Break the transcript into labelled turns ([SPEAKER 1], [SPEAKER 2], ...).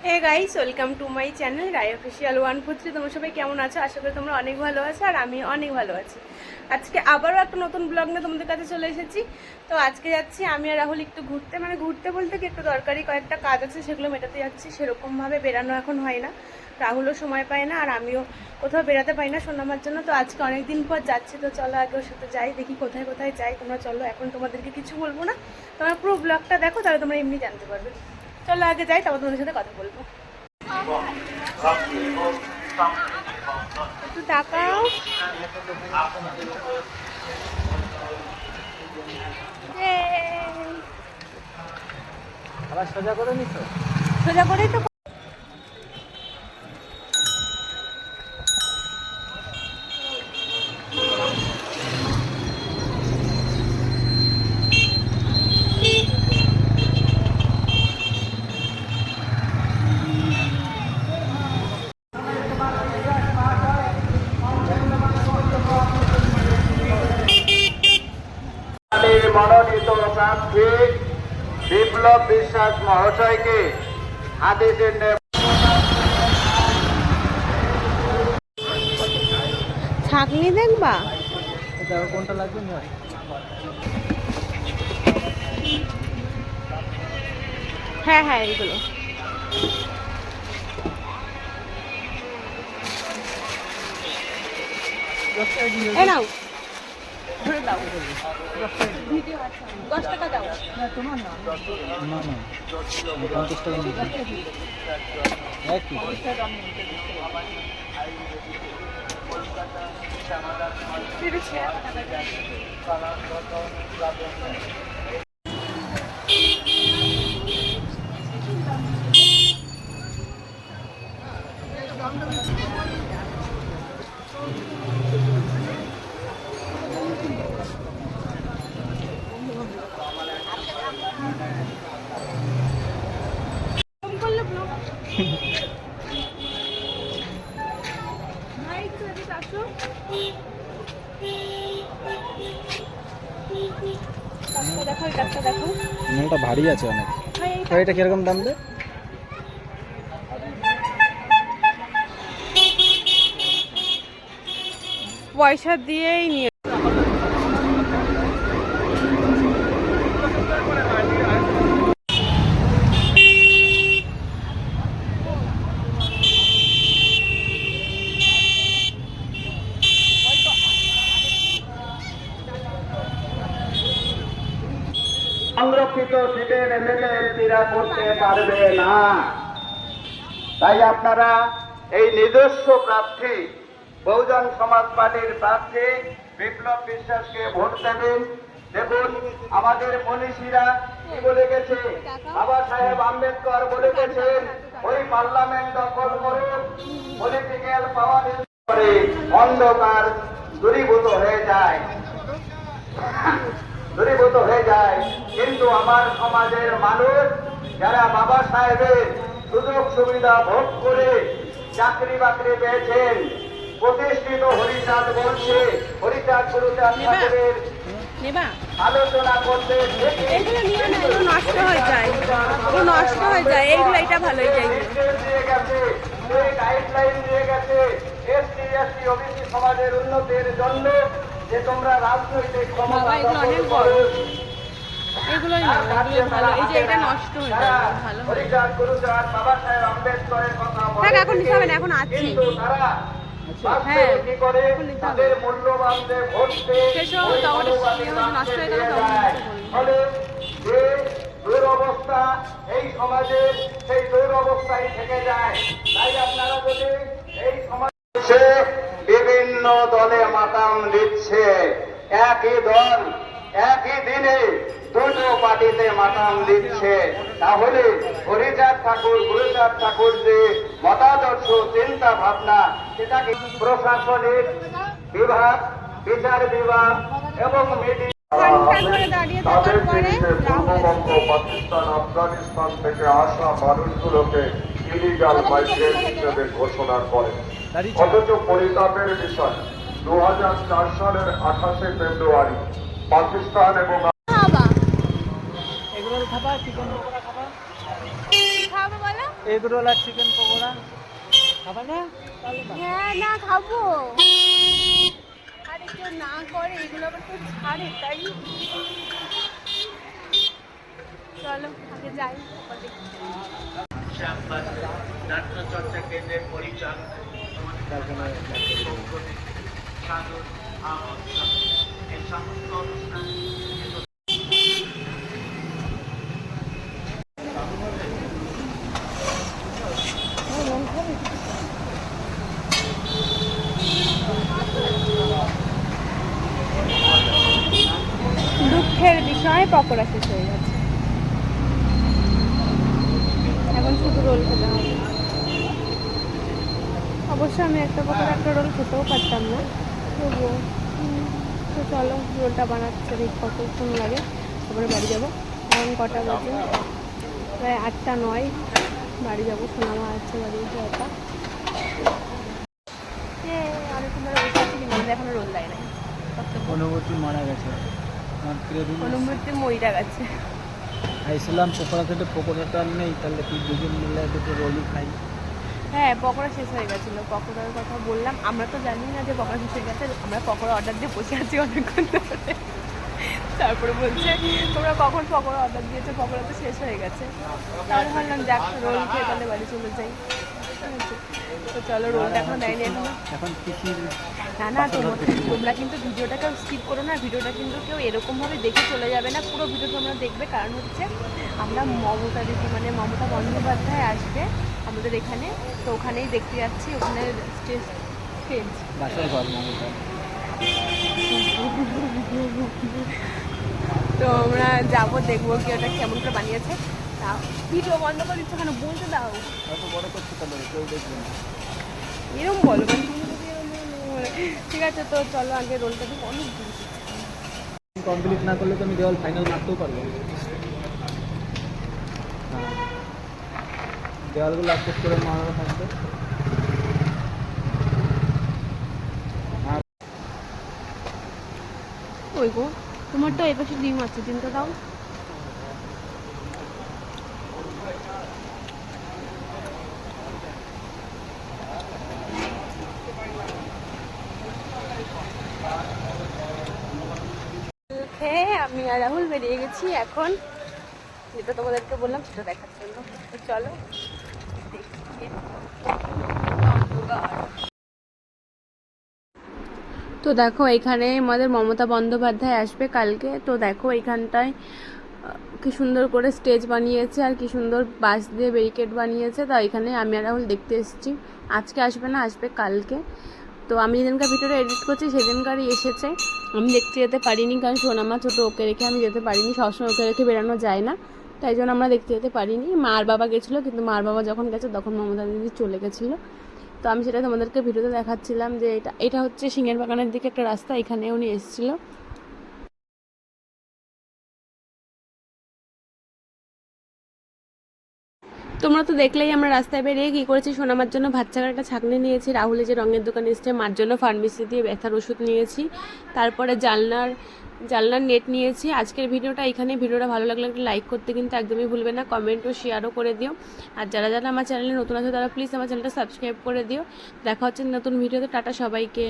[SPEAKER 1] Hey guys, welcome to my channel Rai official 143। তোমরা সবাই কেমন আছো? আশা করি তোমরা অনেক ভালো আছো আর আমি অনেক ভালো আছি। আজকে আবারও একটা নতুন ব্লগ নিয়ে তোমাদের কাছে চলে এসেছি। তো আজকে যাচ্ছি আমি আর রাহুল একটু ঘুরতে, মানে ঘুরতে বলতে কি একটু দরকারি কয়েকটা কাজ আছে, সেগুলো মেটাতে যাচ্ছি। সেরকমভাবে বেরানো এখন হয় না, রাহুলও সময় পায় না আর আমিও কোথাও বেরাতে পাই না সোনামার জন্য। তো আজকে অনেক দিন পর যাচ্ছি, তো চলো আগে ওর সাথে যাই, দেখি কোথায় কোথায় যাই। তোমরা চলো, এখন তোমাদেরকে কিছু বলবো না, তোমরা পুরো ব্লগটা দেখো, তাহলে তোমরা এমনি জানতে পারবে। চলো আগে যাই, তারপর তোমাদের সাথে কথা বলবো। একটু তাকাও।
[SPEAKER 2] আবার সোজা করে নিছো?
[SPEAKER 1] সোজা করেই তো।
[SPEAKER 3] মনোনীত প্রার্থী বিপ্লব বিশ্বাস মহাশয়কে হাতে টেনে
[SPEAKER 1] ছাকনি দেখবা?
[SPEAKER 2] কোনটা লাগবে না?
[SPEAKER 1] হ্যাঁ হ্যাঁ, এইগুলো। এ নাও, ধরে দাও। ভিডিও আছে, 10 টাকা দাও।
[SPEAKER 2] না তোমার না, না না 50 টাকা নিয়ে একই। মালটা ভারী আছে অনেক। এটা কিরকম দাম দেয়?
[SPEAKER 1] পয়সা দিয়েই নিয়ে।
[SPEAKER 3] সংরক্ষিত সিটের এমএলএ এমপিরা করতে পারবে না। তাই আপনারা এই নিজস্ব প্রার্থী বহুজন সমাজ পার্টির প্রার্থী বিপ্লব বিশ্বাসকে ভোট দেবেন। দেখুন আমাদের মনীষীরা কি বলে গেছে, বাবা সাহেব আম্বেদকর বলে গেছেন, ওই পার্লামেন্ট দখল করুন, পলিটিক্যাল পাওয়ার করে অন্ধকার দূরীভূত হয়ে যায়, দূরীভূত হয়ে যায়। কিন্তু আমার সমাজের মানুষ যারা বাবা সাহেবের সুযোগ সুবিধা ভোগ করে চাকরি বাকরি পেয়েছেন, প্রতিষ্ঠিত হরিচাঁদ বলছে, হরিচাঁদ গুরুচাঁদ ঠাকুরের আলোচনা করতে
[SPEAKER 1] এগুলো নিয়ে না, এগুলো নষ্ট হয়ে যায়, এগুলো নষ্ট হয়ে যায়। এইগুলো, এটা ভালো, এটা
[SPEAKER 3] দিয়ে গেছে, গাইডলাইন দিয়ে গেছে এসটি এসটি ওবিসি সমাজের উন্নতির জন্য, যে তোমরা রাজনৈতিক ক্ষমতা
[SPEAKER 1] অনেক বড়। এগুলোই না, এগুলো ভালো। এই যে এটা নষ্ট হয়ে যায়, ভালো।
[SPEAKER 3] হরিচাঁদ গুরুচাঁদ বাবা সাহেব আম্বেদকরের কথা
[SPEAKER 1] থাক, এখন নিতে হবে না, এখন আছে।
[SPEAKER 3] কিন্তু তারা
[SPEAKER 1] হ্যাঁ,
[SPEAKER 3] কি করে
[SPEAKER 1] এখন নিতে হবে।
[SPEAKER 3] তাদের মূল্যবান যে ভোট
[SPEAKER 1] সেসব নষ্ট হয়ে গেল,
[SPEAKER 3] ফলে যে দুরবস্থা এই সমাজে, সেই দুরবস্থায় থেকে যায়। তাই আপনারা যদি এই সমাজে বিভিন্ন দলে মাতাম দিচ্ছে, একই দল একই দিনে দুটো পার্টিতে মাতাম দিচ্ছে, তাহলে হরিচাঁদ ঠাকুর গুরুচাঁদ ঠাকুর যে মতাদর্শ চিন্তা ভাবনা, সেটাকে প্রশাসনিক বিভাগ, বিচার বিভাগ এবং মিডিয়া
[SPEAKER 4] তাদের বিরুদ্ধে পূর্ববঙ্গ, পাকিস্তান, আফগানিস্তান থেকে আসা মানুষগুলোকে ইলিগাল মাইগ্রেন্ট হিসেবে ঘোষণা করে। অথচ পরিতাপের বিষয়, 2004 সালের 28শে ফেব্রুয়ারি পাকিস্তান এবং
[SPEAKER 2] এগুলো খাবা, চিকেন পকোড়া খাবা। এগ রোল আর চিকেন পকোড়া খাবে না?
[SPEAKER 1] হ্যাঁ না খাবো, আরে কেউ না করে এগুলো আবার তো ছাড়ে, তাই চলো আগে যাই।
[SPEAKER 3] নাট্যচর্চা কেন্দ্রের পরিচালক এই সমস্ত অনুষ্ঠান
[SPEAKER 1] দুঃখের বিষয় পকোড়া শেষ হয়ে গেছে, এখন শুধু রোল খেতে হবে। অবশ্য আমি একটা পকোড়া একটা রোল খেতেও পারতাম না, তবুও তো চলো রোলটা বানাচ্ছে, দেখি কতক্ষণ লাগে, তারপরে বাড়ি যাবো। এখন কটা বাজে? প্রায় 8টা 9, বাড়ি যাবো। সোনামা আছে বাড়ি এসে অনেকক্ষণ ধরে বসে আছি, কিন্তু আমাদের এখনো রোল দেয় নাই।
[SPEAKER 2] অনুভূতি মারা গেছে আমার প্রিয় দিন।
[SPEAKER 1] অনুমতি মইরা গেছে।
[SPEAKER 2] খাইছিলাম পকোড়া খেতে, পকোড়াটা আর নেই, তাহলে তুই দুজন মিলে দুটো রোলই খাই।
[SPEAKER 1] হ্যাঁ পকোড়া শেষ হয়ে গেছিলো, পকোড়ার কথা বললাম, আমরা তো জানি না যে পকোড়া শেষ হয়ে গেছে, আমরা পকোড়া অর্ডার দিয়ে বসে আছি অনেকক্ষণ ধরে। তারপরে বলছে তোমরা কখন পকোড়া অর্ডার দিয়েছো, পকোড়া তো শেষ হয়ে গেছে। তাহলে ভাবলাম যাক রোল খেয়ে তাহলে বাড়ি চলে যাই, ঠিক আছে। তো চলো রোলটা এখন দেয়নি এখনো।
[SPEAKER 2] এখন কৃষির
[SPEAKER 1] না না তোমরা কিন্তু ভিডিওটা কেউ স্কিপ করো না, ভিডিওটা কিন্তু কেউ এরকমভাবে দেখে চলে যাবে না, পুরো ভিডিও তোমরা দেখবে। কারণ হচ্ছে আমরা মমতা দিদি মানে মমতা বন্দ্যোপাধ্যায় আসবে আমাদের এখানে, তো ওখানেই দেখতে যাচ্ছি, ওখানে স্টেজ
[SPEAKER 2] বাসায় ঘর মমতা।
[SPEAKER 1] তো আমরা যাবো, দেখবো কি ওটা কেমন করে বানিয়েছে। তা ভিডিও বন্ধ করে দিচ্ছ কেন, বলতে দাও।
[SPEAKER 2] অত বড় করতে পারবে কেউ দেখবে না।
[SPEAKER 1] এরকম বলো মানে তুমি যদি এরকম বলো। ঠিক আছে তো চলো আগে রোলটা দিই, অনেক দূর।
[SPEAKER 2] কমপ্লিট না করলে তো আমি দেওয়াল ফাইনাল মারতেও পারবো। দেওয়ালগুলো আস্তে করে মারা থাকবে।
[SPEAKER 1] ওই গো তোমার তো এই পাশে ডিম আছে, ডিমটা দাও। খেয়ে আমি আর রাহুল বেরিয়ে গেছি এখন, যেটা তোমাদেরকে বললাম সেটা দেখার জন্য। তো চলো তো দেখো এখানে আমাদের মমতা বন্দ্যোপাধ্যায় আসবে কালকে। তো দেখো এইখানটায় কি সুন্দর করে স্টেজ বানিয়েছে আর কি সুন্দর বাঁশ দিয়ে ব্যারিকেড বানিয়েছে। তো এখানে আমি আর রাহুল দেখতে এসেছি, আজকে আসবে না, আসবে কালকে। তো আমি যেদিনকার ভিডিওটা এডিট করছি সেদিনকারই এসেছে, আমি দেখতে যেতে পারিনি, কারণ সোনামা ছোটো, ওকে রেখে আমি যেতে পারিনি, সবসময় ওকে রেখে বেরানো যায় না, তাই জন্য আমরা দেখতে যেতে পারিনি। মার বাবা গেছিলো, কিন্তু মার বাবা যখন গেছে তখন মমতা দিদি চলে গেছিলো। তো আমি সেটা তোমাদেরকে ভিডিওতে দেখাচ্ছিলাম যে এটা হচ্ছে সিংহের বাগানের দিকে একটা রাস্তা, এখানে উনি এসেছিলো। তোমরা তো দেখলেই আমরা রাস্তায় বেরিয়ে কী করেছি, সোনামার জন্য ভাত চাকার একটা ছাঁকনি নিয়েছি, রাহুলে যে রঙের দোকানে এসছে মার জন্য ফার্মেসি দিয়ে ব্যথার ওষুধ নিয়েছি, তারপরে জানলার নেট নিয়েছি। আজকের ভিডিওটা এখানে, ভিডিওটা ভালো লাগলে একটা লাইক করতে কিন্তু একদমই ভুলবে না, কমেন্ট ও শেয়ারও করে দিও। আর যারা যারা আমার চ্যানেলে নতুন আছে তারা প্লিজ আমার চ্যানেলটা সাবস্ক্রাইব করে দিও। দেখা হচ্ছে নতুন ভিডিওতে, টাটা সবাইকে।